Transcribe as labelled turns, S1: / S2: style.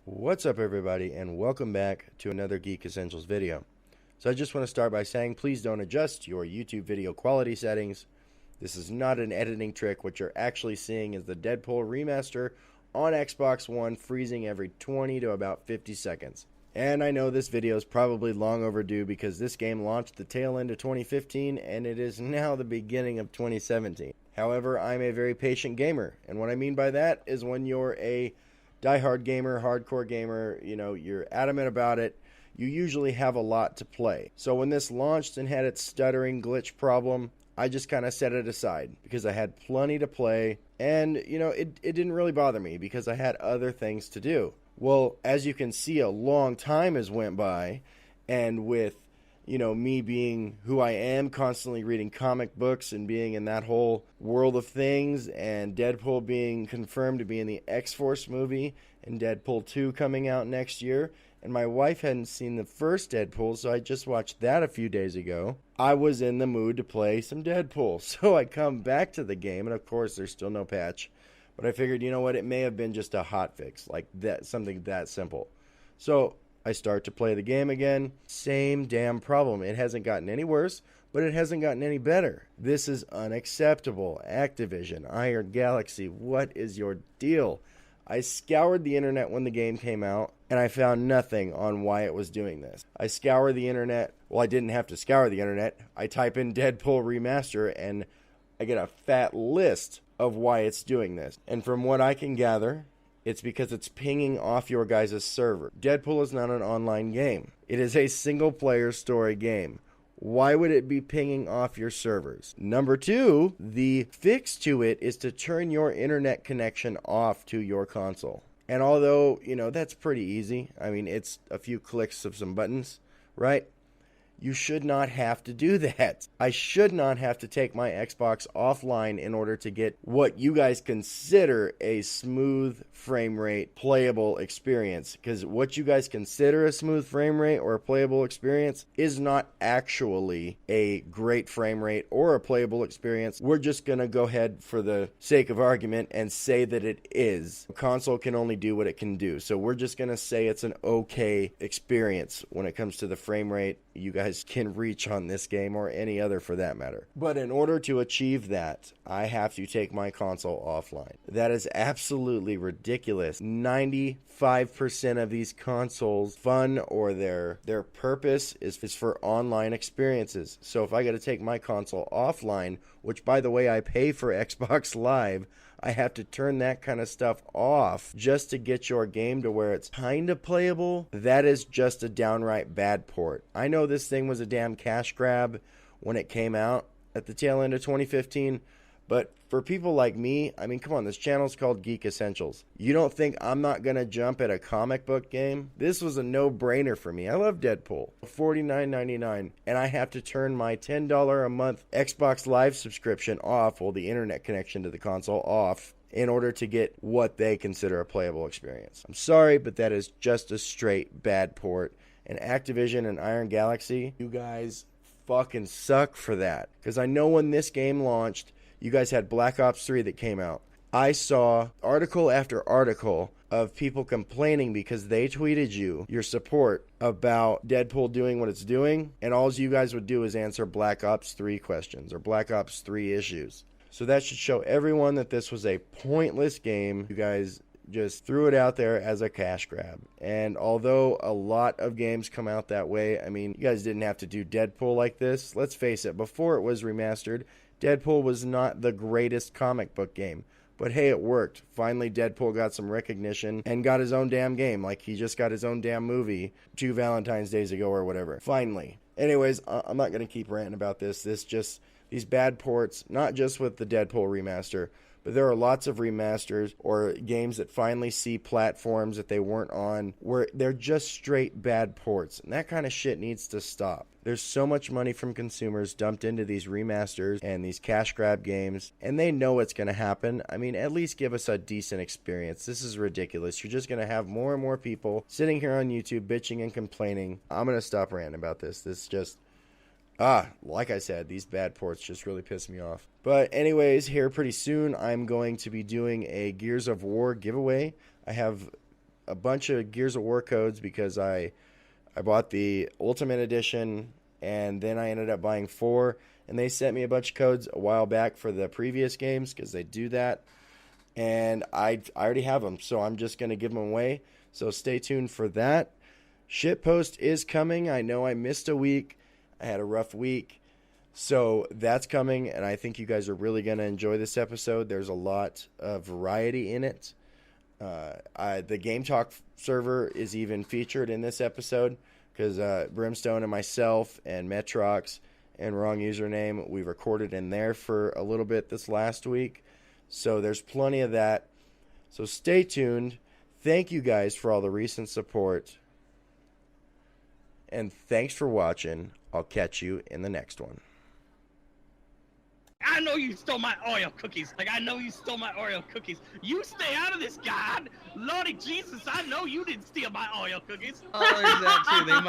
S1: What's up, everybody, and welcome back to another Geek Essentials video. So I just want to start by saying please don't adjust your YouTube video quality settings. This is not an editing trick. What you're actually seeing is the Deadpool remaster on Xbox One freezing every 20 to about 50 seconds. And I know this video is probably long overdue because this game launched the tail end of 2015 and it is now the beginning of 2017. However, I'm a very patient gamer, and what I mean by that is when you're a diehard gamer, hardcore gamer, you're adamant about it, you usually have a lot to play. So when this launched and had its stuttering glitch problem, I just kind of set it aside because I had plenty to play, and it didn't really bother me because I had other things to do. Well, as you can see, a long time has went by, and with me being who I am, constantly reading comic books and being in that whole world of things, and Deadpool being confirmed to be in the X-Force movie, and Deadpool 2 coming out next year, and my wife hadn't seen the first Deadpool, so I just watched that a few days ago. I was in the mood to play some Deadpool, so I come back to the game, and of course there's still no patch, but I figured, you know what, it may have been just a hotfix, like that, something that simple. So I start to play the game again. Same damn problem. It hasn't gotten any worse, but it hasn't gotten any better. This is unacceptable. Activision, Iron Galaxy, what is your deal? I scoured the internet when the game came out, and I found nothing on why it was doing this. I scoured the internet. Well, I didn't have to scour the internet. I type in Deadpool Remaster, and I get a fat list of why it's doing this. And from what I can gather, it's because it's pinging off your guys' server. Deadpool is not an online game. It is a single-player story game. Why would it be pinging off your servers? Number two, the fix to it is to turn your internet connection off to your console. And although, that's pretty easy. I mean, it's a few clicks of some buttons, right? You should not have to do that. I should not have to take my Xbox offline in order to get what you guys consider a smooth frame rate playable experience. Because what you guys consider a smooth frame rate or a playable experience is not actually a great frame rate or a playable experience. We're just going to go ahead for the sake of argument and say that it is. A console can only do what it can do. So we're just going to say it's an okay experience when it comes to the frame rate you guys can reach on this game, or any other for that matter. But in order to achieve that, I have to take my console offline. That is absolutely ridiculous. 95% of these consoles, fun or their purpose is for online experiences. So if I got to take my console offline, which by the way I pay for Xbox Live, I have to turn that kind of stuff off just to get your game to where it's kind of playable. That is just a downright bad port. I know this thing was a damn cash grab when it came out at the tail end of 2015, but for people like me, I mean, come on, this channel's called Geek Essentials. You don't think I'm not going to jump at a comic book game? This was a no-brainer for me. I love Deadpool. $49.99, and I have to turn my $10 a month Xbox Live subscription off, well, the internet connection to the console off, in order to get what they consider a playable experience. I'm sorry, but that is just a straight bad port. And Activision and Iron Galaxy, you guys fucking suck for that. Because I know when this game launched, you guys had Black Ops 3 that came out. I saw article after article of people complaining because they tweeted you your support about Deadpool doing what it's doing, and all you guys would do is answer Black Ops 3 questions or Black Ops 3 issues. So that should show everyone that this was a pointless game. You guys just threw it out there as a cash grab. And although a lot of games come out that way, I mean, you guys didn't have to do Deadpool like this. Let's face it, before it was remastered, Deadpool was not the greatest comic book game. But hey, it worked. Finally, Deadpool got some recognition and got his own damn game. Like, he just got his own damn movie 2 Valentine's Days ago or whatever. Finally. Anyways, I'm not going to keep ranting about this. These bad ports, not just with the Deadpool remaster, but there are lots of remasters or games that finally see platforms that they weren't on where they're just straight bad ports. And that kind of shit needs to stop. There's so much money from consumers dumped into these remasters and these cash grab games, and they know it's going to happen. I mean, at least give us a decent experience. This is ridiculous. You're just going to have more and more people sitting here on YouTube bitching and complaining. I'm going to stop ranting about this. This just... like I said, these bad ports just really piss me off. But anyways, here pretty soon I'm going to be doing a Gears of War giveaway. I have a bunch of Gears of War codes because I bought the Ultimate Edition, and then I ended up buying 4, and they sent me a bunch of codes a while back for the previous games because they do that, and I already have them, so I'm just going to give them away, so stay tuned for that. Shitpost is coming. I know I missed a week. I had a rough week, so that's coming, and I think you guys are really going to enjoy this episode. There's a lot of variety in it. The Game Talk server is even featured in this episode because Brimstone and myself and Metrox and Wrong Username, we recorded in there for a little bit this last week. So there's plenty of that. So stay tuned. Thank you guys for all the recent support. And thanks for watching. I'll catch you in the next one.
S2: I know you stole my Oreo cookies. Like, I know you stole my Oreo cookies. You stay out of this, God. Lordy Jesus, I know you didn't steal my Oreo cookies.
S3: Oh, there's that too. They might